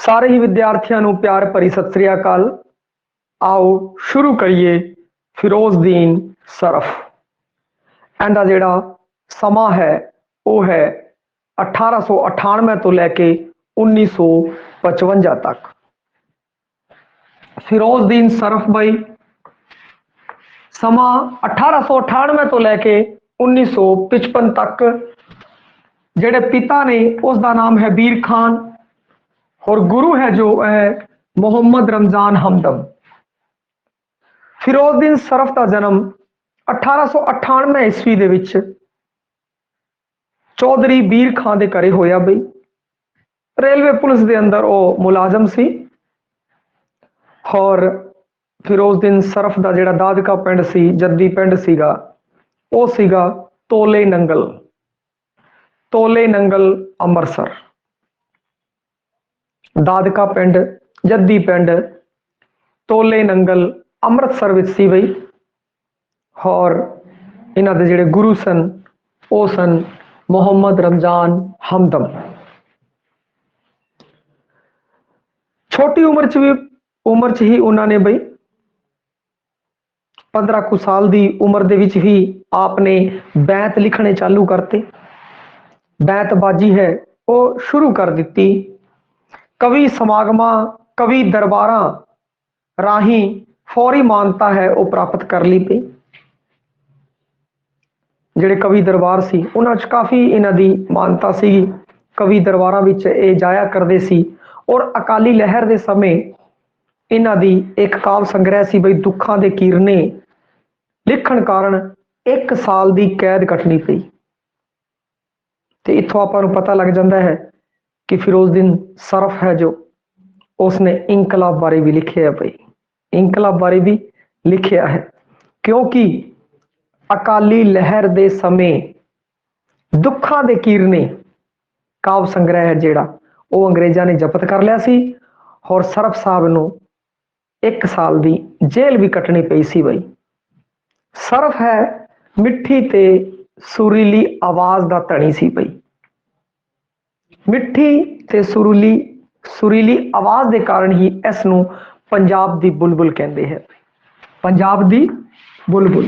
ਸਾਰੇ ਹੀ ਵਿਦਿਆਰਥੀਆਂ ਨੂੰ ਪਿਆਰ ਭਰੀ ਸਤਿ ਸ੍ਰੀ ਅਕਾਲ। ਆਓ ਸ਼ੁਰੂ ਕਰੀਏ ਫਿਰੋਜ਼ਦੀਨ ਸਰਫ। ਇਹਦਾ ਜਿਹੜਾ ਸਮਾਂ ਹੈ ਉਹ ਹੈ 1898 ਤੋਂ ਲੈ ਕੇ 1955 ਤੱਕ। ਫਿਰੋਜ਼ਦੀਨ ਸਰਫ ਬਾਈ ਸਮਾਂ 1898 ਤੋਂ ਲੈ ਕੇ 1955 ਤੱਕ। ਜਿਹੜੇ ਪਿਤਾ ਨੇ ਉਸ ਦਾ ਨਾਮ ਹੈ ਬੀਰ ਖਾਨ और गुरु है जो है मोहम्मद रमजान हमदम। फिरोजदीन सरफ का जन्म 1898 ईस्वी ਦੇ ਵਿੱਚ ਚੌਧਰੀ ਬੀਰ ਖਾਨ ਦੇ ਘਰੇ ਹੋਇਆ ਬਈ। ਰੇਲਵੇ ਪੁਲਿਸ ਦੇ ਅੰਦਰ ਉਹ ਮੁਲਾਜ਼ਮ ਸੀ ਔਰ ਫਿਰੋਜ਼ਦੀਨ ਸਰਫ ਦਾ ਜਿਹੜਾ ਦਾਦਕਾ ਪਿੰਡ ਸੀ, ਜੱਦੀ ਪਿੰਡ ਸੀਗਾ, ਉਹ ਸੀਗਾ ਤੋਲੇ ਨੰਗਲ ਅੰਮ੍ਰਿਤਸਰ। ਦਾਦਕਾ ਪਿੰਡ ਜੱਦੀ ਪਿੰਡ ਤੋਲੇ ਨੰਗਲ ਅੰਮ੍ਰਿਤਸਰ ਵਿੱਚ ਸੀ ਬਈ। ਔਰ ਇਹਨਾਂ ਦੇ ਜਿਹੜੇ ਗੁਰੂ ਸਨ ਉਹ ਸਨ ਮੁਹੰਮਦ ਰਮਜ਼ਾਨ ਹਮਦਮ। ਛੋਟੀ ਉਮਰ ਚ ਹੀ ਉਹਨਾਂ ਨੇ ਬਈ 15 ਕੁ ਸਾਲ ਦੀ ਉਮਰ ਦੇ ਵਿੱਚ ਹੀ ਆਪਨੇ ਬੈਤ ਲਿਖਣੇ ਚਾਲੂ ਕਰਤੇ। ਬੈਤਬਾਜੀ ਹੈ ਉਹ ਸ਼ੁਰੂ ਕਰ ਦਿੱਤੀ। ਕਵੀ ਸਮਾਗਮਾਂ, ਕਵੀ ਦਰਬਾਰਾਂ ਰਾਹੀਂ ਫੌਰੀ ਮਾਨਤਾ ਹੈ ਉਹ ਪ੍ਰਾਪਤ ਕਰ ਲਈ ਪਈ। ਜਿਹੜੇ ਕਵੀ ਦਰਬਾਰ ਸੀ ਉਹਨਾਂ 'ਚ ਕਾਫੀ ਇਹਨਾਂ ਦੀ ਮਾਨਤਾ ਸੀਗੀ। ਕਵੀ ਦਰਬਾਰਾਂ ਵਿੱਚ ਇਹ ਜਾਇਆ ਕਰਦੇ ਸੀ। ਔਰ ਅਕਾਲੀ ਲਹਿਰ ਦੇ ਸਮੇਂ ਇਹਨਾਂ ਦੀ ਇੱਕ ਕਾਵਿ ਸੰਗ੍ਰਹਿ ਸੀ ਬਈ ਦੁੱਖਾਂ ਦੇ ਕੀਰਨੇ, ਲਿਖਣ ਕਾਰਨ 1 ਸਾਲ ਦੀ ਕੈਦ ਕੱਟਣੀ ਪਈ। ਤੇ ਇੱਥੋਂ ਆਪਾਂ ਨੂੰ ਪਤਾ ਲੱਗ ਜਾਂਦਾ ਹੈ कि फिरोजदीन सरफ है जो उसने इंकलाब बारे भी लिखे है भाई। इंकलाब बारे भी लिखे है क्योंकि अकाली लहर दे समय दुखा दे कीरने काव्य संग्रह है जेड़ा वो अंग्रेजा ने जब्त कर लिया सी और सरफ साहब नूं 1 साल दी जेल भी कटनी पई सी भाई। सरफ है मिठी ते सुरीली आवाज दा धनी सी भाई। मिठी ते सुरीली आवाज के कारण ही इस नूं पंजाब दी बुलबुल कहते हैं। पंजाब दी बुलबुल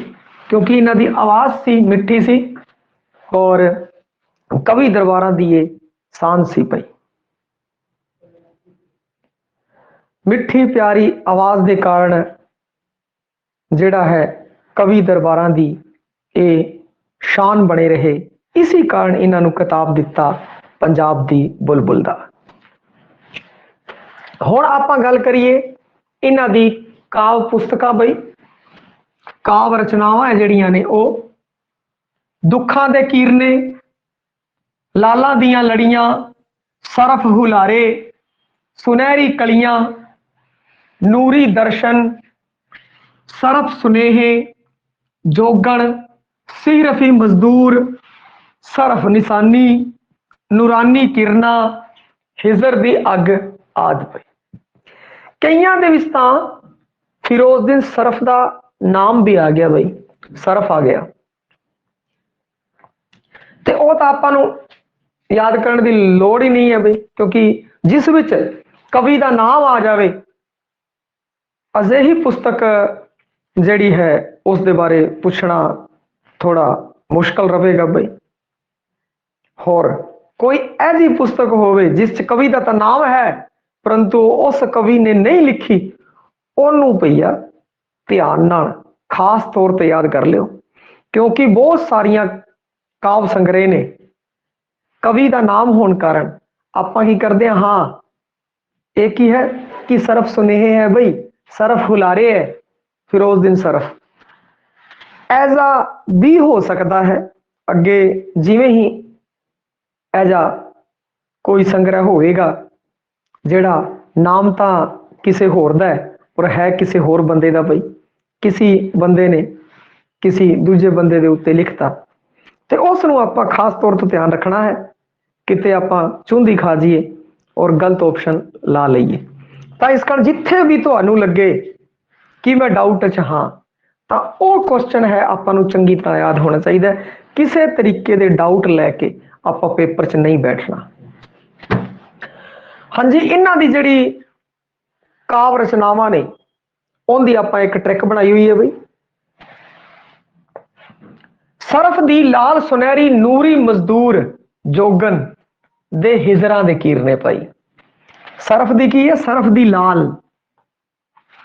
क्योंकि इन्हां दी आवाज सी मिठी सी और कवि दरबारां दी ये शान सी पई। मिठी प्यारी आवाज के कारण जिहड़ा है कवि दरबारां दी ये शान बने रहे। इसी कारण इन्हां नूं खिताब दिता पंजाब दी बुलबुल दा। हुण आपां गल करिए इन्हां दी काव्य पुस्तकां बई। काव्य रचनावां जिहड़ियां ने ओ दुखां दे कीरने, लालां दियां लड़ियां, सरफ हुलारे, सुनहरी कलियां, नूरी दर्शन, सरफ सुनेहे, जोगण, सीरफी मजदूर, सरफ निशानी, नूरानी किरना, हिजर दी अग आदि पई। कईयां दे विच तां फिरोजदीन सरफ दा नाम भी आ गया बई, सरफ आ गया। ते ਉਹ ਤਾਂ ਆਪਾਂ ਨੂੰ याद करने की लोड़ ही नहीं है बई क्योंकि जिस विच कवि का नाम आ जाए अजिही पुस्तक जिहड़ी है उस दे बारे पूछना थोड़ा मुश्किल रहेगा बई। और कोई ऐसी पुस्तक होवे जिस च कवि का तो नाम है परंतु उस कवि ने नहीं लिखी, ओनू भैया ध्यान नाल खास तौर पर याद कर लियो क्योंकि बहुत सारिया काव्य संग्रह ने कवि का नाम होने कारण आपां की करते हैं। हाँ एक ही है कि सरफ सुनेहे है बई, सरफ हुलारे है फिरोजदीन सरफ। ऐसा भी हो सकता है अगे जिवें ही ऐजा कोई संग्रह होएगा जिहड़ा नाम तो किसी होर दा है और है किसी होर बंदे दा बई। किसी बंदे ने किसी दूजे बंदे दे उत्ते लिखता ते उस नूं आपां खास तौर तो ध्यान रखना है किते आपां चुंदी खा जाइए और गलत ऑप्शन ला लईए। तां इस कारण जिथे भी तुहानूं लगे कि मैं डाउट च हाँ तां ओह क्वेश्चन है आपां नूं चंगी तरह याद होना चाहिए। किसी तरीके दे डाउट लैके आपां पेपर च नहीं बैठना। हाँ जी, इन्हां दी जिहड़ी काव रचनावां ने उनकी आपां एक ट्रिक बनाई हुई है बई। सरफ दी लाल सुनहरी नूरी मजदूर जोगन दे हिजरां दे कीरने पाई। सरफ दी की है? सरफ दी लाल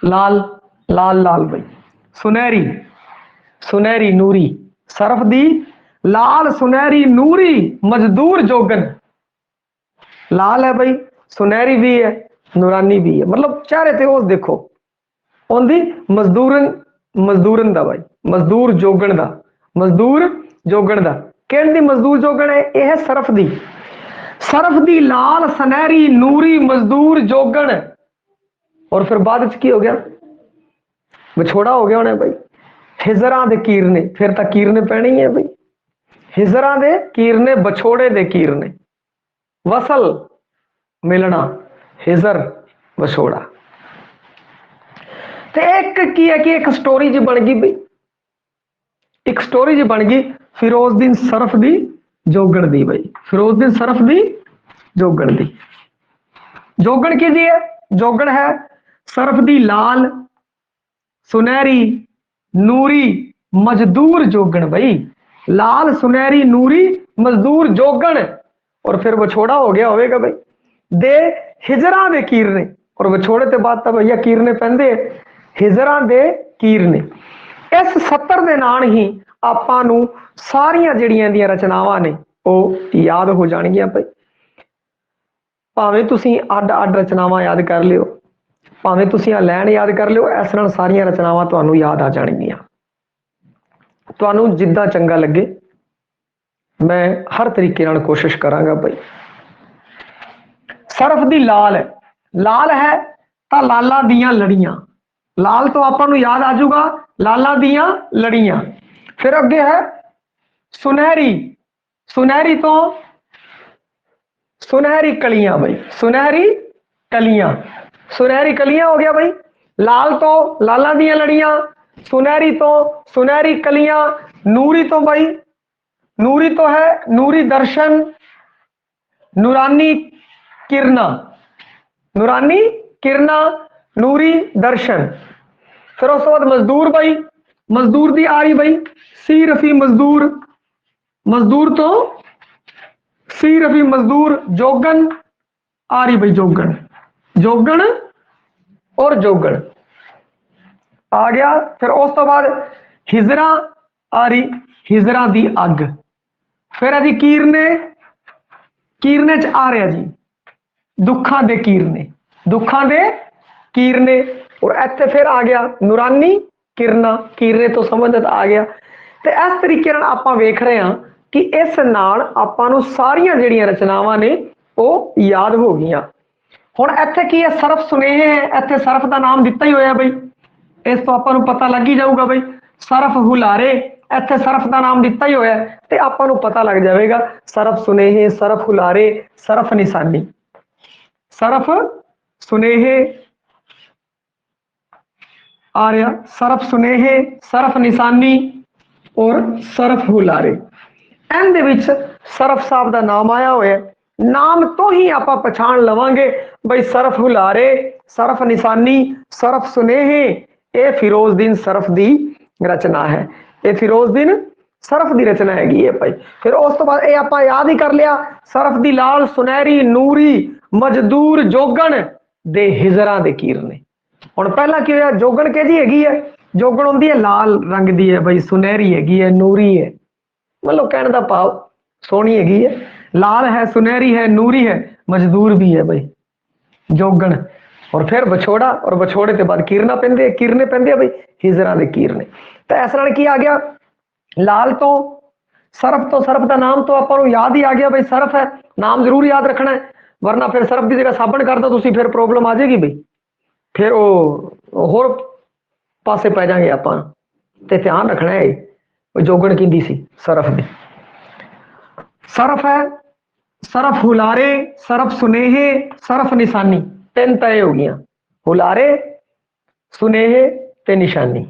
लाल लाल लाल बई, सुनहरी सुनहरी नूरी, सरफ दी लाल सुनहरी नूरी मजदूर जोगन। लाल है बई, सुनहरी भी है, नूरानी भी है, मतलब चेहरे ते उस देखो उनदी मजदूरन मजदूरन दा भाई, मजदूर जोगन दा, मजदूर जोगन दा। किहड़ी दी मजदूर जोगन है? यह है सरफ दी, सरफ दी लाल सुनहरी नूरी मजदूर जोगन। और फिर बाद की हो गया? विछोड़ा हो गया होना भाई। हिजरां दे कीरने, फिर तो कीरने पैने ही है भाई। हिजरां दे कीरने, बछोड़े दे कीरने, वसल मिलना, हिजर विछोड़ा। ते एक की है कि एक स्टोरी जी बन गई भाई, एक स्टोरी जी बन गई फिरोजदीन सरफ दी जोगण दी भाई, फिरोजदीन सरफ दी जोगण दी। जोगण की दी है? जोगण है सरफ दी लाल सुनहरी नूरी मजदूर जोगण भाई, लाल सुनहरी नूरी मजदूर जोगण। और फिर विछोड़ा हो गया होगा भाई दे हिजरां दे कीरने। और विछोड़े ते बाद तो भैया कीरने पैंदे, हिजरां दे कीरने। इस सत्तर दे नाल ही आपां नूं सारियां जिहड़ियां ਦੀਆਂ रचनावां ने ਉਹ याद हो जाणगीਆਂ भाई। भावें तुसीं ਅੱਡ ਅੱਡ रचनावां याद कर लिओ, भावें तुसीं आ लाइन याद कर लिओ, इस नाल सारियां रचनावां तुहानूं याद आ जाणगीਆਂ। तुहानूं जिद्दां चंगा लगे मैं हर तरीके नाल कोशिश करांगा भाई। सरफ दी लाल है, लाल है तो लाला दियां लड़ियां, लाल तो आपां नूं याद आ जाऊगा लाला दियां लड़ियां। फिर अगे है सुनहरी, सुनहरी तो सुनहरी कलियां भाई, सुनहरी कलियां, सुनहरी कलियां हो गया भाई। लाल तो लाला दियां लड़ियां, सुनहरी तो सुनहरी कलियां, नूरी तो भाई नूरी तो है नूरी दर्शन, नूरानी किरणा, नूरानी किरणा, नूरी दर्शन। फिर उस बाद मजदूर भाई, मजदूर दी आ रही भाई सी रफी मजदूर, मजदूर तो सी रफी मजदूर जोगन आ रही भाई, जोगन जोगन और जोगन आ गया। फिर उस तो बाद हिजरा आ रही, हिजरा दी अग। फिर अजी कीरने, कीरने च आ रहा जी दुखा दे कीरने, दुखा दे कीरने। और इत्थे फिर आ गया नूरानी किरणा, कीरने तो समझ आ गया। तो इस तरीके नाल आपां वेख रहे हैं कि इस नाल आपां नूं सारियां जिहड़ियां रचनावां ने वो याद हो गईयां। हुण इत्थे की है? सरफ सुनेहे है, इत्थे सरफ का नाम दिता ही होया भाई, इस तो आपां नूं पता लग ही जाऊगा भाई। सरफ हुलारे, इत्थे सरफ का नाम दिता ही होया ते आपां नूं पता लग जाएगा सरफ सुनेहे, सरफ हुलारे, सरफ निशानी। सरफ सुनेहे आ रहा, सरफ सुनेहे, सरफ निशानी और सरफ हुलारे। इहदे विच सरफ साहब का नाम आया हुआ है, नाम तो ही आप पछाण लवांगे भाई सरफ हुलारे, सरफ निशानी, सरफ सुनेहे, ये फिरोजदीन सरफ दी रचना है, ये फिरोजदीन सरफ दी रचना हैगी है भाई। फिर उस तो बाद ये आप याद ही कर लिया सरफ दी लाल सुनहरी नूरी मजदूर जोगन दे हिजरां दे कीरने। हुण पहला की होया? जोगन के जी हैगी है, जोगन होंदी है लाल रंग दी है भाई, सुनहरी हैगी है, नूरी है, मतलब कहने का भाव सोहनी हैगी है, लाल है, सुनहरी है, नूरी है, मजदूर भी है भाई जोगन। और फिर विछोड़ा, और विछोड़े के बाद कीरना पैंदे, कीरने पैंदे भाई हिजरां दे कीरने। तो इस नाल की आ गया लाल तो सरफ का नाम तो आपां नूं याद ही आ गया भाई, सरफ है, नाम जरूर याद रखना है, वरना फिर सरफ की जगह साबण कर दो तुसीं फिर प्रॉब्लम आ जाएगी भाई, फिर वो होर पासे पै जाएंगे आपां। ते ध्यान रखना है जोगण की सी सरफ दी। सरफ है, सरफ हुलारे, सरफ सुनेहे, सरफ निशानी, तीन तय हो गई, हुलारे सुनेहे ते निशानी।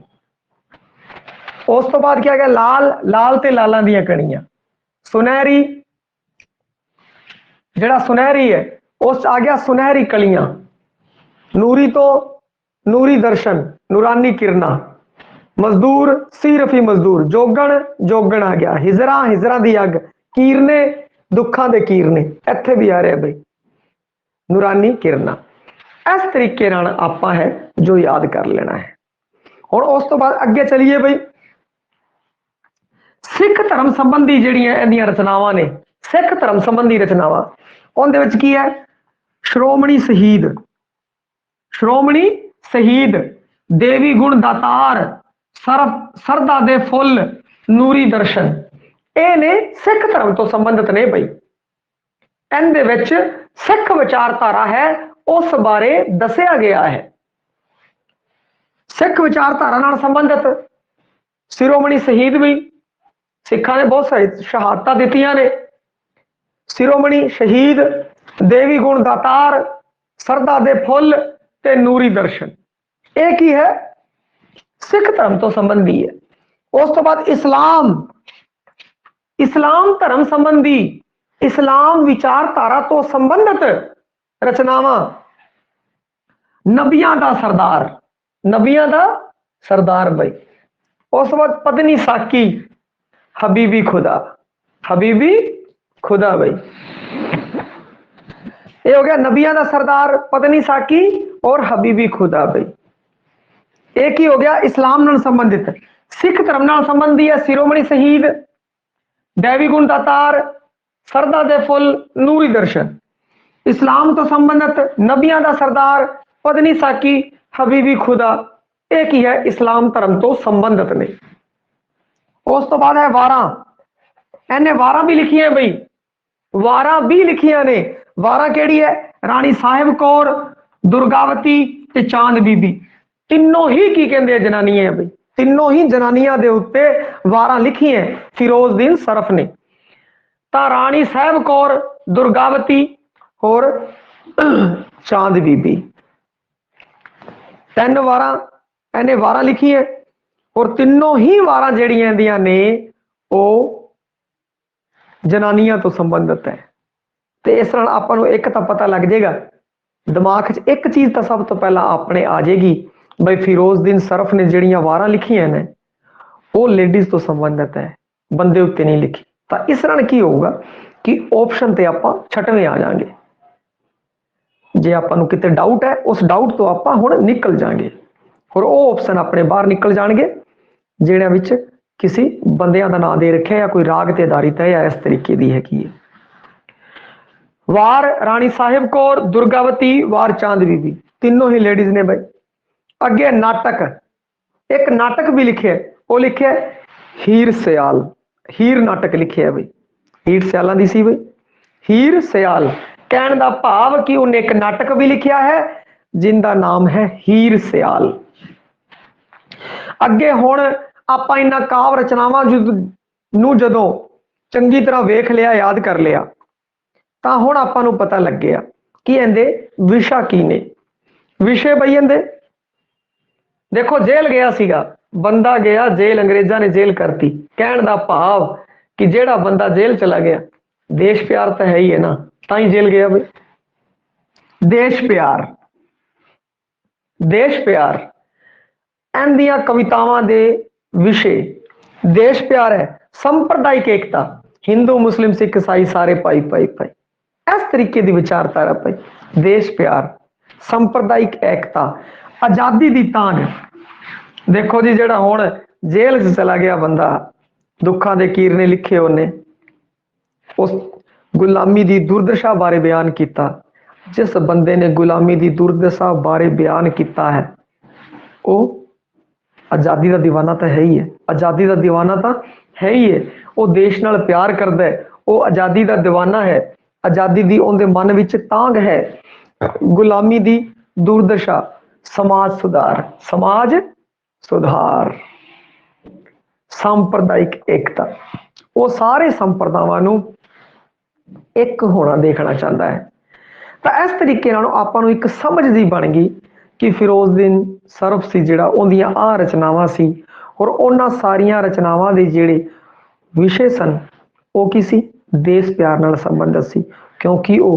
उस तो बाद क्या गया? लाल, लाल ते लालां दियां कणियां, सुनहरी, जिहड़ा सुनहरी है उस आ गया सुनहरी कलियां, नूरी तो नूरी दर्शन, नूरानी किरणा, मजदूर सीरफी मजदूर, जोगण जोगण आ गया, हिजरा हिजरा दी अग, कीरने दुखा दे कीरने, इत्थे भी आ रहा बई नूरानी किरणा। इस तरीके नाल आपां है जो याद कर लेना है। हुण उस तो बाद अगे चलीए बई सिख धर्म संबंधी जिहड़ियां इहदियां रचनावां ने, सिख धर्म संबंधी रचनावां उहदे विच की है, श्रोमणी शहीद, श्रोमणी शहीद, देवी गुण दातार, सरदा दे फुल, नूरी दर्शन, ये ने सिख धर्म तो संबंधित ने बई। इहदे विच सिख विचारधारा है उस बारे दसिया गया है। सिख विचारधारा नाल संबंधित शिरोमणि शहीद भी सिखा ने बहुत सारी शहादतां दित्तियां ने। शिरोमणि शहीद, देवी गुण दातार, सरदा दे फुल ते नूरी दर्शन, एक ही है, सिख धर्म तो संबंधी है। उस तो बाद इस्लाम, इस्लाम धर्म संबंधी, इस्लाम विचारधारा तो संबंधित रचनावां, नबियां दा सरदार, नबियां दा सरदार बई। उस तो बाद पत्नी साकी, हबीबी खुदा, हबीबी खुदा बई। ये हो गया नबियां दा सरदार, पत्नी साकी और हबीबी खुदा बई। एक ही हो गया इस्लाम नाल संबंधित। सिख धर्म नाल संबंधी है शिरोमणि शहीद, दैवी गुण दातार, सरदा दे फुल, नूरी दर्शन। इस्लाम तो संबंधित नबियां दा सरदार, पत्नी साकी, हबीबी खुदा, एक ही है, इस्लाम धर्म तो संबंधित ने। उस तो बाद है वारा, इन्हें वारा भी लिखिया बई, वारा भी लिखिया ने। वारा केड़ी है, रानी साहिब कौर, दुर्गावती ते चांद बीबी, तीनों ही की कहते हैं जनानियां है बई, तीनों ही जनानियां दे उत्ते वारा लिखी है फिरोजदीन सरफ ने। ता रानी साहिब कौर, दुर्गावती और चांद बीबी, तीन वारा इन्हें वारा लिखी है और तीनों ही वारा जड़ियां दियां ने वो जनानियां तो संबंधित है। तो इस तरह आपां नूं एक तो पता लग जाएगा, दिमाग च एक चीज तो सब तो पहला अपने आ जाएगी बई फिरोजदीन सरफ ने जड़ियां वारा लिखियां ने वो लेडीज तो संबंधित है, बंदे उत्ते नहीं लिखी। तो इस तरह की होगा कि ऑप्शन ते आपां छठवें आ जाएंगे। जे आपां नूं किते डाउट है उस डाउट तो आपां हुण निकल जाएंगे और वो ऑप्शन अपने बाहर निकल जाएंगे जिहड़ियां विच किसी बंदियां दा नाम दे रखे या कोई राग ते आधारित है या इस तरीके दी है कि वार रानी साहिब कौर, दुर्गावती, वार चांद बीबी, तीनों ही लेडीज ने भाई। अगे नाटक, एक नाटक भी लिखे, वो लिखे हीर सयाल, हीर नाटक लिखे है भाई, हीर सयालों की सी भाई, हीर सयाल कहने का भाव कि उन्हें एक नाटक भी लिखा है जिनका नाम है हीर सयाल। अगे हुण आपां इन्हां काव रचनावां नूं जदों चंगी तरह वेख लिया, याद कर लिया, तो हुण आपां नूं पता लग गया कि इहदे विशा की ने। विषय बई इहदे देखो, जेल गया सीगा बंदा, गया जेल, अंग्रेजा ने जेल करती, कहने का भाव कि जेड़ा बंदा जेल चला गया, देश प्यार तो है ही है ना, ताई जेल गया भाई। देश प्यार, देश प्यार इहदियां कवितावां दे विषय देश प्यार है, संप्रदायिक एकता, हिंदू मुस्लिम सिख ईसाई सारे भाई भाई भाई, इस तरीके की विचारधारा भाई। देश प्यार, संप्रदायिक एकता, आजादी दी तांग। देखो जी, जेड़ा हुण जेल च चला गया बंदा, दुखा दे कीरने लिखे उन्हें, उस गुलामी दी दुर्दशा बारे बयान किया। जिस बंदे ने गुलामी दी दुर्दशा बारे बयान किया है वो आजादी का दीवाना तो है ही है, आजादी का दीवाना तो है ही है, वो देश नाल प्यार करता है, वो आजादी का दीवाना है, आजादी दी उनके मन विच तांग है। गुलामी दी दुर्दशा, समाज सुधार, समाज सुधार, सांप्रदायिक एकता, वो सारे संप्रदावां नूं एक होना देखना चाहता है। तो इस तरीके नाल आपां नूं एक समझ दी बन गई कि फिरोजदीन सरफ सी जिहड़ा उहदियां आ रचनावां सी और उन्हां सारियां रचनावां दे जिहड़े विषय सन वो की सी, देश प्यार नाल संबंधित सी, क्योंकि वो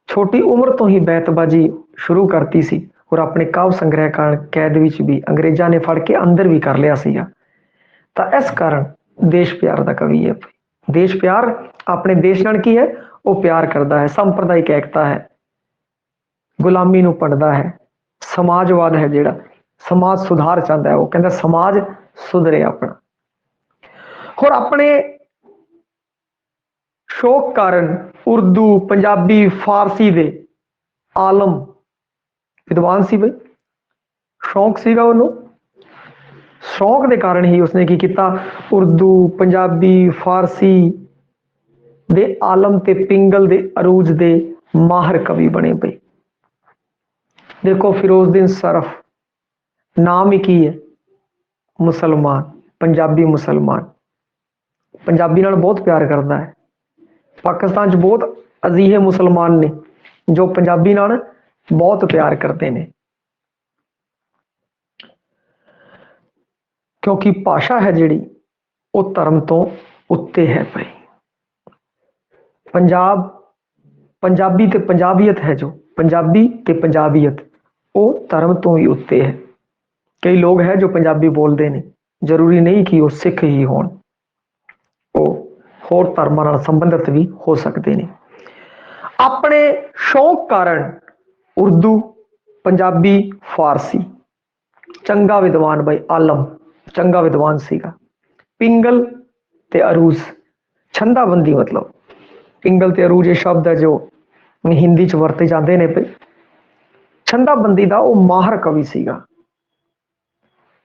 छोटी उम्र तो ही बैतबाजी शुरू करती सी और अपने काव्य संग्रह कारण कैद विच भी अंग्रेजा ने फड़ के अंदर भी कर लिया सीगा। तो इस कारण देश प्यार का कवि है। देश प्यार अपने देश नाल की है वो प्यार करता है, सांप्रदायिक एकता है, गुलामी नूं पढ़दा है, समाजवाद है जिहड़ा समाज सुधार चाहता है, वो कहता समाज सुधरे अपना। और अपने शौक कारण उर्दू पंजाबी फारसी दे आलम विद्वान सी बई, शौक सीगा उन्हों, शौक के कारण ही उसने की किया उर्दू पंजाबी फारसी दे आलम ते पिंगल दे अरूज दे माहर कवि बने पे। देखो फिरोजदीन सरफ नाम ही की है, मुसलमान, पंजाबी मुसलमान, पंजाबी नाल बहुत प्यार करता है। पाकिस्तान च बहुत अजीहे मुसलमान ने जो पंजाबी नाल बहुत प्यार करते हैं, क्योंकि भाषा है जिहड़ी वो धर्म तो उत्ते है भाई। पंजाब पंजाबी ते पंजाबीयत है, जो पंजाबी ते पंजाबीयत वो धर्म तो ही उत्ते है। कई लोग हैं जो पंजाबी बोलते हैं, जरूरी नहीं कि वो सिख ही होण, वो होर धर्मां नाल संबंधित भी हो सकते हैं। अपने शौक कारण उर्दू पंजाबी फारसी चंगा विद्वान भाई, आलम चंगा विद्वान सीगा। पिंगल ते अरूज छंदाबंदी, मतलब पिंगल ते अरूज ये शब्द है जो हिंदी च वरते जाते हैं पे। छंदाबंदी का वो माहर कवि सीगा।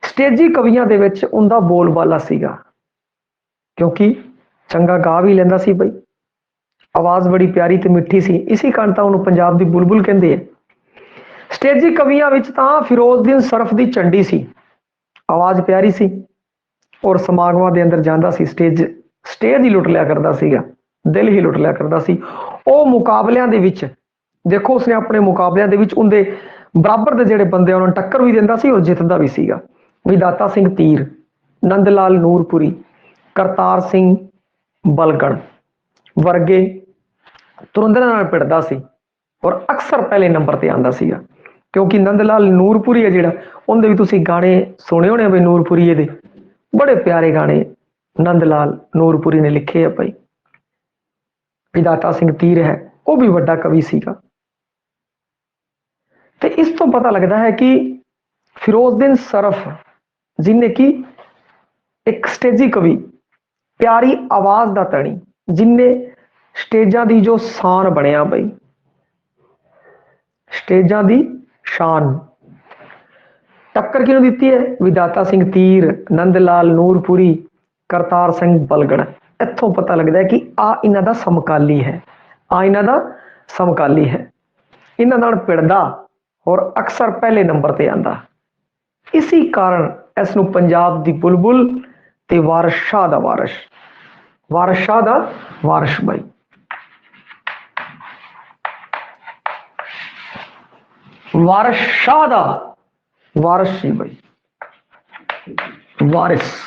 स्टेजी कवियां दे विच उनका बोलबाला सीगा, क्योंकि चंगा गा भी लेंदा सी बई, आवाज बड़ी प्यारी ते मिठी सी, इसी कारण तां उहनूं पंजाब दी बुलबुल कहंदे हैं। स्टेजी कवियां विच तां फिरोजदीन सरफ दी चंडी सी, आवाज प्यारी सी और समागमां दे अंदर जांदा सी, स्टेज ही लुट लिया करदा सीगा, दिल ही लुट लिया करदा सी। ਉਹ ਮੁਕਾਬਲਿਆਂ ਦੇ ਵਿੱਚ देखो उसने अपने मुकाबलिਆਂ ਦੇ ਵਿੱਚ ਉਹਦੇ बराबर ਦੇ ਜਿਹੜੇ ਬੰਦੇ ਉਹਨਾਂ ਨੂੰ ਟੱਕਰ ਵੀ ਦਿੰਦਾ ਸੀ ਔਰ ਜਿੱਤਦਾ ਵੀ ਸੀਗਾ। ਵਿਦਾਤਾ ਸਿੰਘ ਤੀਰ, ਨੰਦ ਲਾਲ ਨੂਰਪੁਰੀ, ਕਰਤਾਰ ਸਿੰਘ ਬਲਗਣ ਵਰਗੇ ਤੁਰਿੰਦਰਾਂ ਨਾਲ ਭਿੜਦਾ ਸੀ ਔਰ ਅਕਸਰ ਪਹਿਲੇ ਨੰਬਰ ਤੇ ਆਂਦਾ ਸੀਗਾ। ਕਿਉਂਕਿ ਨੰਦ ਲਾਲ ਨੂਰਪੁਰੀ ਹੈ ਜਿਹੜਾ, ਉਹਦੇ ਵੀ ਤੁਸੀਂ ਗਾਣੇ ਸੁਣੇ ਹੋਣੇ ਬਈ, ਨੂਰਪੁਰੀਏ ਦੇ ਬੜੇ ਪਿਆਰੇ ਗਾਣੇ ਨੰਦ ਲਾਲ ਨੂਰਪੁਰੀ ਨੇ ਲਿਖੇ ਆ ਭਾਈ। विदाता सिंह तीर है वो भी बड़ा कवि सीगा। तो इस तो पता लगता है कि फिरोजदीन सरफ जिन्हें कि एक स्टेजी कवि, प्यारी आवाज का तणी, जिन्हें स्टेजा की जो शान बनया बई, स्टेजा की शान टक्कर किनू दी है? विदाता सिंह तीर, नंद लाल नूरपुरी, करतार सिंह बलगड़। इत्थों पता लगता है कि आ इन्हां दा समकाली है, आ इन्हां दा समकाली है, इन्हां नाल भिड़दा और अक्सर पहले नंबर ते आंदा। इसी कारण इसनूं पंजाब दी बुलबुल ते वारिस शाह दा वारिस, वारिस शाह दा वारिस भाई। वारिस शाह दा वारिस सी भाई, वारिस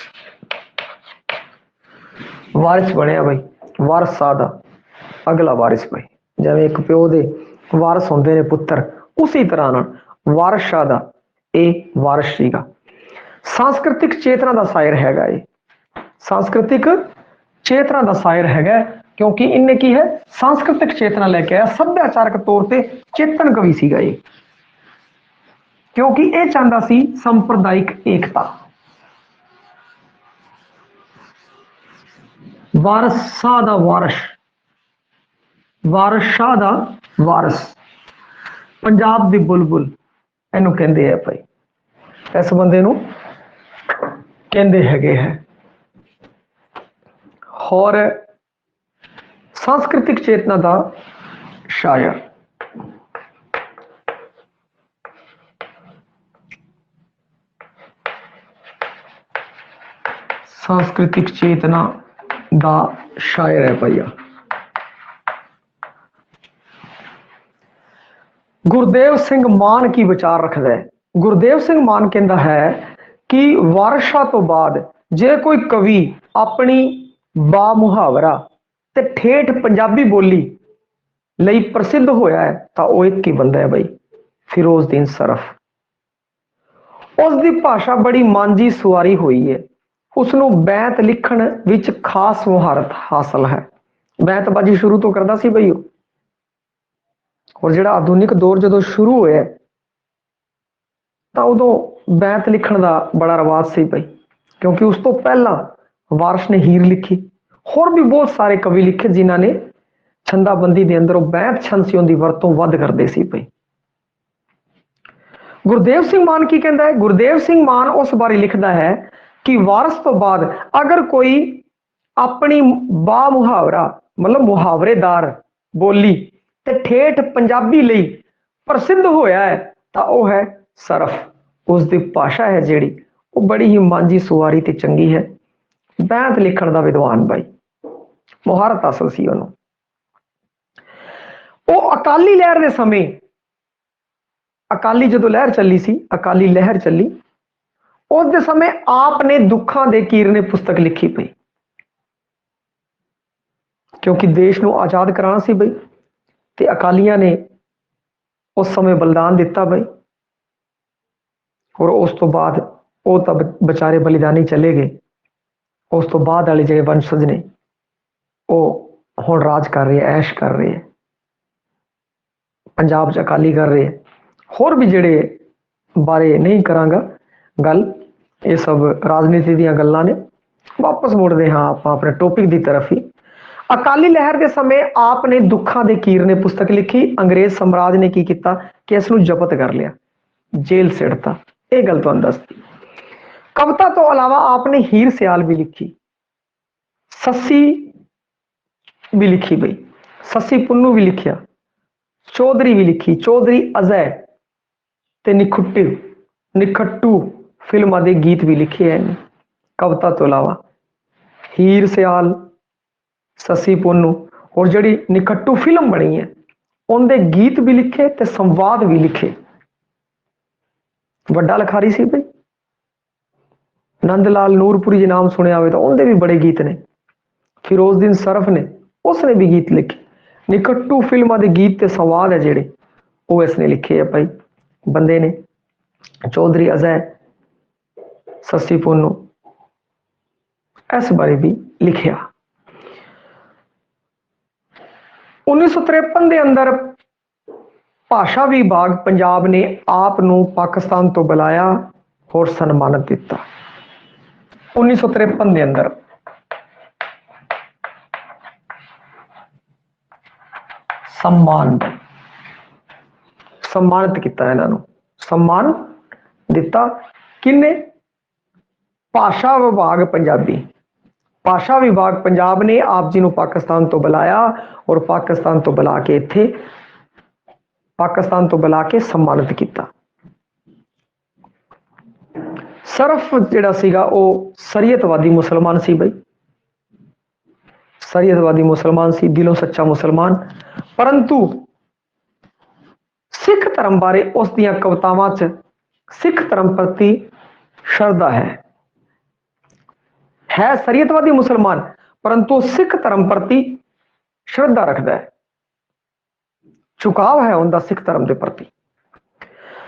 वारिस बनया भाई, वारिस शाह दा अगला वारिस भाई। जिवें एक प्यो दे वारिस होंदे ने पुत्र, उसी तरह नाल वारिस शाह दा ਇਹ ਵਾਰਿਸ ਸੀਗਾ। सांस्कृतिक चेतना का सायर हैगा, ये सांस्कृतिक चेतना का सायर हैगा, क्योंकि इन्हें की है सांस्कृतिक चेतना लेके आया, सभ्याचारक तौर पर चेतन कवि सीगा ये, क्योंकि ये चाहता सी संप्रदायिक एकता। वारिस शाह दा वारिस, वारिस शाह दा वारिस, पंजाब दी बुलबुल इनू कहंदे है भाई। इस बंदे नू कहंदे हैगे है। और सांस्कृतिक चेतना का शायर, सांस्कृतिक चेतना का शायर है भैया गुरदेव सिंह मान की विचार रखता है। गुरदेव सिंह मान कहता है कि वारिस शाह तो बाद जे कोई कवि अपनी बा मुहावरा ते ठेठ पंजाबी बोली ਲਈ ਪ੍ਰਸਿੱਧ ਹੋਇਆ ਹੈ ਤਾਂ ਉਹ ਇੱਕ ਹੀ ਬੰਦਾ ਹੈ ਬਈ, ਫਿਰੋਜ਼ਦੀਨ ਸਰਫ। ਉਸ ਦੀ ਭਾਸ਼ਾ ਬੜੀ ਮਾਂਝੀ ਸੁਆਰੀ ਹੋਈ ਹੈ। ਉਸ ਨੂੰ ਬੈਂਤ ਲਿਖਣ ਵਿੱਚ ਖਾਸ ਮੁਹਾਰਤ ਹਾਸਲ ਹੈ। ਬੈਂਤਬਾਜੀ ਸ਼ੁਰੂ ਤੋਂ ਕਰਦਾ ਸੀ ਬਈ ਉਹ। ਔਰ ਜਿਹੜਾ ਆਧੁਨਿਕ ਦੌਰ ਜਦੋਂ ਸ਼ੁਰੂ ਹੋਇਆ ਤਾਂ ਉਦੋਂ ਬੈਂਤ ਲਿਖਣ ਦਾ ਬੜਾ ਰਿਵਾਜ ਸੀ ਬਈ, ਕਿਉਂਕਿ ਉਸ ਤੋਂ ਪਹਿਲਾਂ ਵਾਰਸ਼ ਨੇ ਹੀਰ ਲਿਖੀ, ਹੋਰ ਵੀ ਬਹੁਤ ਸਾਰੇ ਕਵੀ ਲਿਖੇ ਜਿਨ੍ਹਾਂ ਨੇ ਛੰਦਾਬੰਦੀ ਦੇ ਅੰਦਰ ਉਹ ਬੈਂਤ ਛੰਦ ਸੀ ਉਹਦੀ ਵਰਤੋਂ ਵੱਧ ਕਰਦੇ ਸੀ ਬਈ। ਗੁਰਦੇਵ ਸਿੰਘ ਮਾਨ ਕੀ ਕਹਿੰਦਾ ਹੈ? ਗੁਰਦੇਵ ਸਿੰਘ ਮਾਨ ਉਸ ਬਾਰੇ ਲਿਖਦਾ ਹੈ ਕਿ ਵਾਰਸ ਤੋਂ ਬਾਅਦ ਅਗਰ ਕੋਈ ਆਪਣੀ ਬਾ ਮੁਹਾਵਰਾ ਮਤਲਬ ਮੁਹਾਵਰੇਦਾਰ ਬੋਲੀ ਤੇ ਠੇਠ ਪੰਜਾਬੀ ਲਈ ਪ੍ਰਸਿੱਧ ਹੋਇਆ ਹੈ ਤਾਂ ਉਹ ਹੈ ਸਰਫ। ਉਸ ਦੀ ਭਾਸ਼ਾ ਹੈ ਜਿਹੜੀ ਉਹ ਬੜੀ ਹੀ ਮਾਂਝੀ ਸੁਆਰੀ ਤੇ ਚੰਗੀ ਹੈ। ਬੈਂਤ ਲਿਖਣ ਦਾ ਵਿਦਵਾਨ ਬਾਈ, ਮੁਹਾਰਤ ਹਾਸਲ ਸੀ ਉਹਨੂੰ। ਉਹ ਅਕਾਲੀ ਲਹਿਰ ਦੇ ਸਮੇਂ, ਅਕਾਲੀ ਜਦੋਂ ਲਹਿਰ ਚੱਲੀ ਸੀ, ਅਕਾਲੀ ਲਹਿਰ ਚੱਲੀ, ਉਸ ਦੇ ਸਮੇਂ ਆਪ ਨੇ ਦੁੱਖਾਂ ਦੇ ਕੀਰਨੇ ਪੁਸਤਕ ਲਿਖੀ ਪਈ, ਕਿਉਂਕਿ ਦੇਸ਼ ਨੂੰ ਆਜ਼ਾਦ ਕਰਾਉਣਾ ਸੀ ਬਈ, ਤੇ ਅਕਾਲੀਆਂ ਨੇ ਉਸ ਸਮੇਂ ਬਲਿਦਾਨ ਦਿੱਤਾ ਬਈ। ਔਰ ਉਸ ਤੋਂ ਬਾਅਦ ਉਹ ਤਾਂ ਵਿਚਾਰੇ ਬਲੀਦਾਨੀ ਚਲੇ ਗਏ। ਉਸ ਤੋਂ ਬਾਅਦ ਵਾਲੇ ਜਿਹੜੇ ਵੰਸ਼ਜ ਨੇ ਉਹ ਹੁਣ ਰਾਜ ਕਰ ਰਹੇ, ਐਸ਼ ਕਰ ਰਹੇ, ਪੰਜਾਬ 'ਚ ਅਕਾਲੀ ਕਰ ਰਹੇ। ਹੋਰ ਵੀ ਜਿਹੜੇ ਬਾਰੇ ਨਹੀਂ ਕਰਾਂਗਾ ਗੱਲ, ਇਹ ਸਭ ਰਾਜਨੀਤੀ ਦੀਆਂ ਗੱਲਾਂ ਨੇ। ਵਾਪਸ ਮੁੜਦੇ ਹਾਂ ਆਪਾਂ ਆਪਣੇ ਟੌਪਿਕ ਦੀ ਤਰਫ ਹੀ। ਅਕਾਲੀ ਲਹਿਰ ਦੇ ਸਮੇਂ ਆਪ ਨੇ ਦੁੱਖਾਂ ਦੇ ਕੀਰਨੇ ਪੁਸਤਕ ਲਿਖੀ। ਅੰਗਰੇਜ਼ ਸਾਮਰਾਜ ਨੇ ਕੀ ਕੀਤਾ ਕਿ ਇਸ ਨੂੰ ਜ਼ਬਤ ਕਰ ਲਿਆ, ਜੇਲ੍ਹ ਸਿੱਟਤਾ। ਇਹ ਗੱਲ ਤੁਹਾਨੂੰ ਦੱਸਦੀ। ਕਵਿਤਾ ਤੋਂ ਇਲਾਵਾ ਆਪ ਨੇ ਹੀਰ ਸਿਆਲ ਵੀ ਲਿਖੀ, ਸੱਸੀ ਵੀ ਲਿਖੀ ਬਈ, ਸੱਸੀ ਪੁੰਨੂ ਵੀ ਲਿਖਿਆ, ਚੌਧਰੀ ਵੀ ਲਿਖੀ, ਚੌਧਰੀ ਅਜੈ ਤੇ ਨਿਖੱਟੂ ਫਿਲਮਾਂ ਦੇ ਗੀਤ ਵੀ ਲਿਖੇ ਹੈ। ਕਵਿਤਾ ਤੋਂ ਇਲਾਵਾ ਹੀਰ ਸਿਆਲ, ਸੱਸੀ ਪੁੰਨੂ, ਔਰ ਜਿਹੜੀ ਨਿਖੱਟੂ ਫਿਲਮ ਬਣੀ ਹੈ ਉਹਦੇ ਗੀਤ ਵੀ ਲਿਖੇ ਤੇ ਸੰਵਾਦ ਵੀ ਲਿਖੇ। ਵੱਡਾ ਲਿਖਾਰੀ ਸੀ ਬਈ। ਨੰਦ ਲਾਲ ਨੂਰਪੁਰੀ ਜੀ ਨਾਮ ਸੁਣਿਆ ਹੋਵੇ ਤਾਂ ਉਹਦੇ ਵੀ ਬੜੇ ਗੀਤ ਨੇ। ਫਿਰੋਜ਼ਦੀਨ ਸਰਫ ਨੇ, ਉਸਨੇ ਵੀ ਗੀਤ ਲਿਖੇ। ਨਿਖੱਟੂ ਫਿਲਮਾਂ ਦੇ ਗੀਤ ਤੇ ਸੰਵਾਦ ਹੈ ਜਿਹੜੇ ਉਹ ਇਸਨੇ ਲਿਖੇ ਆ ਭਾਈ ਬੰਦੇ ਨੇ। ਚੌਧਰੀ ਅਜੈ, ਸੱਸੀ ਪੁੰਨੂ, ਇਸ ਬਾਰੇ ਵੀ ਲਿਖਿਆ। 1953 ਦੇ ਅੰਦਰ ਭਾਸ਼ਾ ਵਿਭਾਗ ਪੰਜਾਬ ਨੇ ਆਪ ਨੂੰ ਪਾਕਿਸਤਾਨ ਤੋਂ ਬੁਲਾਇਆ और ਸਨਮਾਨਿਤ ਦਿੱਤਾ। 1953 ਦੇ ਅੰਦਰ सम्मानित ਕੀਤਾ ਇਹਨਾਂ ਨੂੰ, सम्मान ਦਿੱਤਾ। ਕਿੰਨੇ? ਭਾਸ਼ਾ ਵਿਭਾਗ ਪੰਜਾਬੀ, ਭਾਸ਼ਾ ਵਿਭਾਗ ਪੰਜਾਬ ਨੇ ਆਪ ਜੀ ਨੂੰ ਪਾਕਿਸਤਾਨ ਤੋਂ ਬੁਲਾਇਆ ਔਰ ਪਾਕਿਸਤਾਨ ਤੋਂ ਬੁਲਾ ਕੇ ਇੱਥੇ सम्मानित ਕੀਤਾ। ਸਰਫ ਜਿਹੜਾ ਸੀਗਾ ਉਹ ਸ਼ਰੀਅਤਵਾਦੀ ਮੁਸਲਮਾਨ ਸੀ ਬਈ, ਸ਼ਰੀਅਤਵਾਦੀ ਮੁਸਲਮਾਨ ਸੀ, ਦਿਲੋਂ ਸੱਚਾ ਮੁਸਲਮਾਨ। ਪਰੰਤੂ ਸਿੱਖ ਧਰਮ ਬਾਰੇ ਉਸ ਦੀਆਂ ਕਵਿਤਾਵਾਂ 'ਚ ਸਿੱਖ ਧਰਮ ਪ੍ਰਤੀ ਸ਼ਰਧਾ ਹੈ ਸ਼ਰੀਅਤਵਾਦੀ ਮੁਸਲਮਾਨ, ਪਰੰਤੂ ਸਿੱਖ ਧਰਮ ਪ੍ਰਤੀ ਸ਼ਰਧਾ ਰੱਖਦਾ ਹੈ, ਝੁਕਾਵ ਹੈ ਉਹਦਾ ਸਿੱਖ ਧਰਮ ਦੇ ਪ੍ਰਤੀ।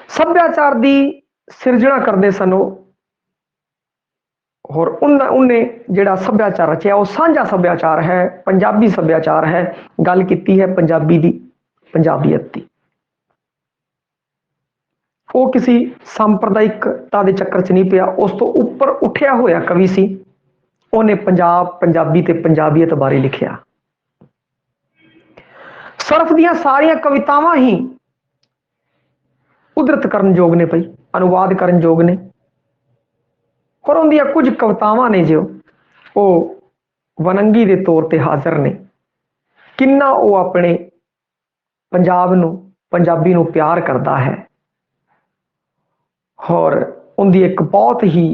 ਸੱਭਿਆਚਾਰ ਦੀ ਸਿਰਜਣਾ ਕਰਦੇ ਸਨ ਉਹ, ਔਰ ਉਹਨੇ ਜਿਹੜਾ ਸੱਭਿਆਚਾਰ ਰਚਿਆ ਉਹ ਸਾਂਝਾ ਸੱਭਿਆਚਾਰ ਹੈ, ਪੰਜਾਬੀ ਸੱਭਿਆਚਾਰ ਹੈ। ਗੱਲ ਕੀਤੀ ਹੈ ਪੰਜਾਬੀ ਦੀ, ਪੰਜਾਬੀਅਤ ਦੀ। ਉਹ ਕਿਸੇ ਸੰਪਰਦਾਇਕਤਾ ਦੇ ਚੱਕਰ 'ਚ ਨਹੀਂ ਪਿਆ, ਉਸ ਤੋਂ ਉੱਪਰ ਉੱਠਿਆ ਹੋਇਆ ਕਵੀ ਸੀ। ਉਹਨੇ ਪੰਜਾਬ, ਪੰਜਾਬੀ ਤੇ ਪੰਜਾਬੀਅਤ ਬਾਰੇ ਲਿਖਿਆ। ਸਰਫ ਦੀਆਂ ਸਾਰੀਆਂ ਕਵਿਤਾਵਾਂ ਹੀ ਉਦਰਤ ਕਰਨ ਯੋਗ ਨੇ ਭਾਈ, ਅਨੁਵਾਦ ਕਰਨ ਯੋਗ ਨੇ। ਪਰ ਉਹਦੀਆਂ ਕੁਝ ਕਵਿਤਾਵਾਂ ਨੇ ਜੋ ਉਹ ਵਨੰਗੀ ਦੇ ਤੌਰ ਤੇ ਹਾਜ਼ਰ ਨੇ। ਕਿੰਨਾ ਉਹ ਆਪਣੇ ਪੰਜਾਬ ਨੂੰ, ਪੰਜਾਬੀ ਨੂੰ ਪਿਆਰ ਕਰਦਾ ਹੈ। ਔਰ ਉਹਦੀ ਇੱਕ ਬਹੁਤ ਹੀ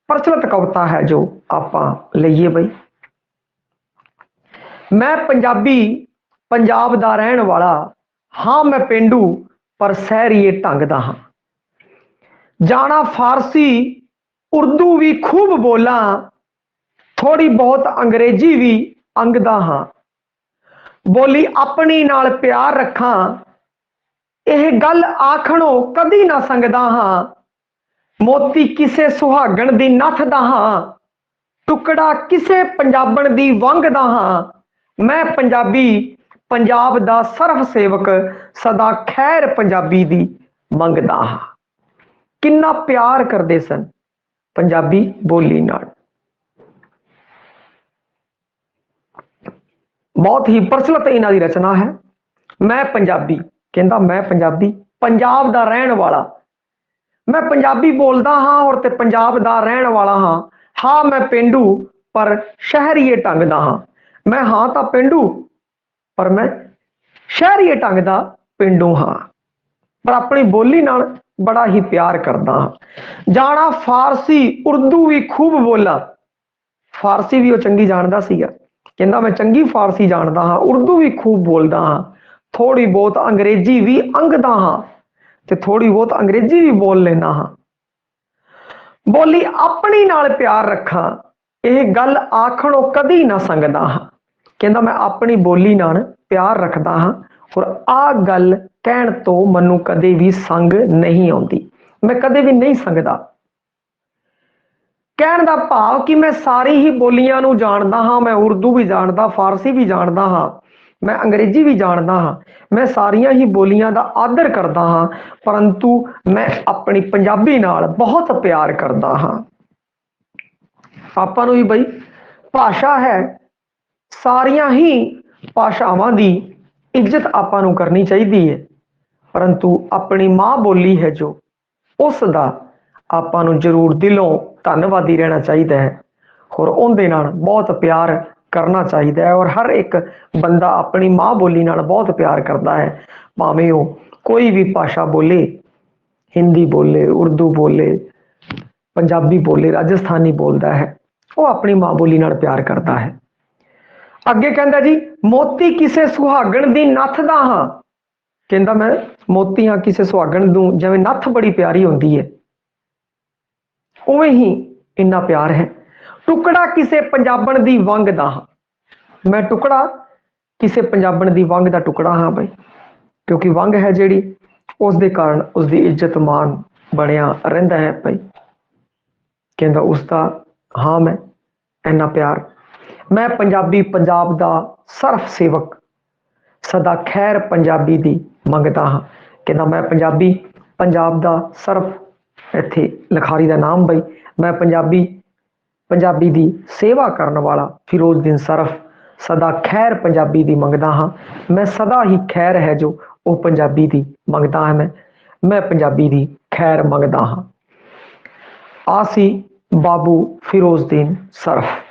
ਪ੍ਰਚਲਿਤ ਕਵਿਤਾ ਹੈ ਜੋ ਆਪਾਂ ਲਈਏ ਬਈ। ਮੈਂ ਪੰਜਾਬੀ, ਪੰਜਾਬ ਦਾ ਰਹਿਣ ਵਾਲਾ ਹਾਂ, ਮੈਂ ਪੇਂਡੂ ਪਰ ਸ਼ਹਿਰੀਏ ਢੰਗ ਦਾ ਹਾਂ। ਜਾਣਾ ਫਾਰਸੀ ਉਰਦੂ ਵੀ ਖੂਬ ਬੋਲਾਂ, ਥੋੜੀ ਬਹੁਤ ਅੰਗਰੇਜ਼ੀ ਵੀ ਅੰਗਦਾ ਹਾਂ। बोली अपनी नाल प्यार रखा, यह गल आखणों कदी ना संगदा हाँ, मोती किसे सुहागण दी नथदा हाँ, टुकड़ा किसे पंजाबण दी वंगदा हाँ, मैं पंजाबी पंजाब दा सरफ सेवक, सदा खैर पंजाबी दी मंगदा हाँ। किन्ना प्यार करते सन पंजाबी बोली नाल। बहुत ही प्रचलित इन्हां दी रचना है। मैं पंजाबी कहंदा, मैं पंजाबी पंजाब दा रहण वाला, मैं पंजाबी बोलदा हाँ और ते पंजाब दा रहण वाला हाँ। हाँ मैं पेंडू पर शहरीए ढंग दा हाँ, मैं हाँ तां पेंडू पर मैं शहरीए ढंग दा पेंडू हाँ, पर अपनी बोली नाल बड़ा ही प्यार करदा हाँ। जाना फारसी उर्दू भी खूब बोला, फारसी भी वो चंगी जानदा सीगा, कहंदा मैं चंगी फारसी जानदा हाँ, उर्दू भी खूब बोलदा हाँ, थोड़ी बहुत अंग्रेजी भी अंगदा हाँ, ते थोड़ी बहुत अंग्रेजी भी बोल लेना हाँ। बोली अपनी नाल प्यार रखा, यह गल आखणों कदी ना संगदा हाँ, कहंदा मैं अपनी बोली नाल प्यार रखदा हाँ और आ गल कहण तो मनु कदे भी संग नहीं आउंदी, मैं कदे भी नहीं संगदा। कहण दा भाव कि मैं सारी ही बोलियां नूं जानदा हाँ, मैं उर्दू भी जानदा, फारसी भी जानदा हाँ, मैं अंग्रेजी भी जानदा हाँ, मैं सारियां ही बोलियां दा आदर करदा हाँ, परंतु मैं अपनी पंजाबी नाल बहुत प्यार करदा हाँ। आपां नूं भी बई भाषा है, सारियां ही भाषावां दी इज्जत आपां नूं करनी चाहिदी है, परंतु अपनी मां बोली है जो उस दा आपां नूं जरूर दिलों धन्नवादी रहना चाहिए है और उहदे नाल बहुत प्यार करना चाहिए है। और हर एक बंदा अपनी मां बोली नाल बहुत प्यार करता है, भावें वो कोई भी भाषा बोले, हिंदी बोले, उर्दू बोले, पंजाबी बोले, राजस्थानी बोलता है, वो अपनी मां बोली नाल प्यार करता है। अगे कहंदा जी मोती किसे सुहागण दी नथदा हाँ, कहंदा मैं मोती हाँ किसे सुहागण नूं, जिवें नथ बड़ी प्यारी होंदी है उवें ही इन्ना प्यार है। टुकड़ा किसे पंजाबण दी वंग दा हाँ, मैं टुकड़ा किसे पंजाबण दी वंग दा टुकड़ा हाँ भाई, क्योंकि वंग है जिहड़ी उस दे कारण उसकी इज्जत मान बनिया रहिंदा है भाई। कहंदा उसका हाँ मैं इन्ना प्यार, मैं पंजाबी पंजाब दा सरफ सेवक, सदा खैर पंजाबी दी मंगदा हाँ। कहंदा मैं पंजाबी पंजाब दा सरफ, इत्थे लिखारी दा नाम बई, मैं पंजाबी पंजाबी दी सेवा करने वाला फिरोजदीन सरफ, सदा खैर पंजाबी दी मंगदा हाँ। मैं सदा ही खैर है जो वो पंजाबी दी मंगदा है, मैं पंजाबी दी खैर मंगदा हाँ। आसी बाबू फिरोजदीन सरफ।